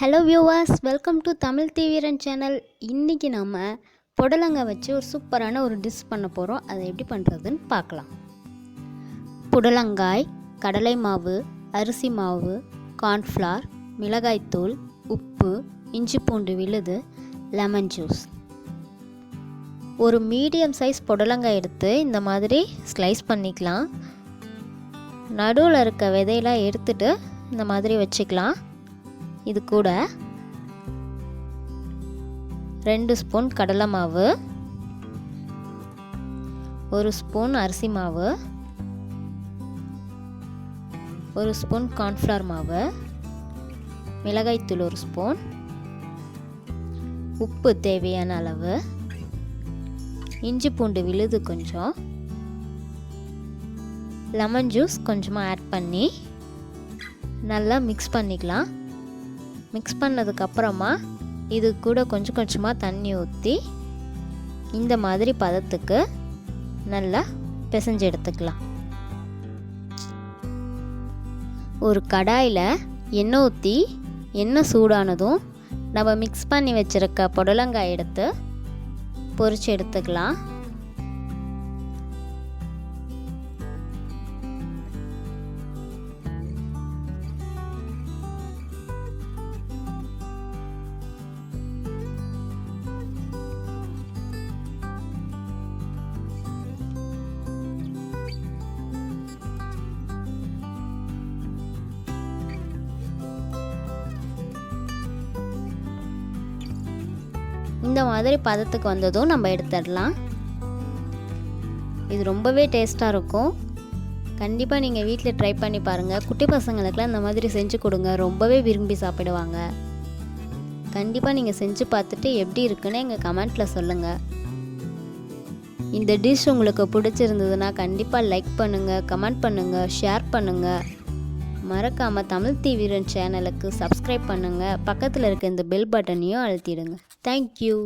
Hello viewers, welcome to Tamil theeviran channel. இன்றைக்கி நம்ம புடலங்காய் வச்சு ஒரு சூப்பரான ஒரு டிஷ் பண்ண போகிறோம். அதை எப்படி பண்ணுறதுன்னு பார்க்கலாம். புடலங்காய், கடலை மாவு, அரிசி மாவு, கார்ன்ஃப்ளவர், மிளகாய்த்தூள், உப்பு, இஞ்சி பூண்டு விழுது, லெமன் ஜூஸ். ஒரு மீடியம் சைஸ் புடலங்காய் எடுத்து இந்த மாதிரி ஸ்லைஸ் பண்ணிக்கலாம். நடுவில் இருக்க விதையெல்லாம் எடுத்துட்டு இந்த மாதிரி வச்சுக்கலாம். இது கூட 2 ஸ்பூன் கடலை மாவு, 1 ஸ்பூன் அரிசி மாவு, 1 ஸ்பூன் கார்ன்ஃப்ளவர் மாவு, மிளகாய்த்தூள் 1 ஸ்பூன், உப்பு தேவையான அளவு, இஞ்சி பூண்டு விழுது கொஞ்சம், லெமன் ஜூஸ் கொஞ்சமாக ஆட் பண்ணி நல்லா மிக்ஸ் பண்ணிக்கலாம். மிக்ஸ் பண்ணதுக்கப்புறமா இது கூட கொஞ்சம் கொஞ்சமாக தண்ணி ஊற்றி இந்த மாதிரி பதத்துக்கு நல்லா பிசைஞ்சு எடுத்துக்கலாம். ஒரு கடாயில் எண்ணெய் ஊற்றி எண்ணெய் சூடானதும் நம்ம மிக்ஸ் பண்ணி வச்சுருக்க புடலங்காய் எடுத்து பொரிச்சு எடுத்துக்கலாம். இந்த மாதிரி பதத்துக்கு வந்ததும் நம்ம எடுத்துடலாம். இது ரொம்பவே டேஸ்ட்டாக இருக்கும். கண்டிப்பாக நீங்கள் வீட்டில் ட்ரை பண்ணி பாருங்கள். குட்டி பசங்களுக்கெலாம் இந்த மாதிரி செஞ்சு கொடுங்க, ரொம்பவே விரும்பி சாப்பிடுவாங்க. கண்டிப்பாக நீங்கள் செஞ்சு பார்த்துட்டு எப்படி இருக்குன்னு எங்கள் கமெண்ட்டில் சொல்லுங்கள். இந்த டிஷ் உங்களுக்கு பிடிச்சிருந்ததுன்னா கண்டிப்பாக லைக் பண்ணுங்கள், கமெண்ட் பண்ணுங்கள், ஷேர் பண்ணுங்கள். மறக்காமல் தமிழ் theeviran சேனலுக்கு சப்ஸ்கிரைப் பண்ணுங்கள். பக்கத்தில் இருக்க இந்த பெல் பட்டனையும் அழுத்திடுங்க. தேங்க்யூ.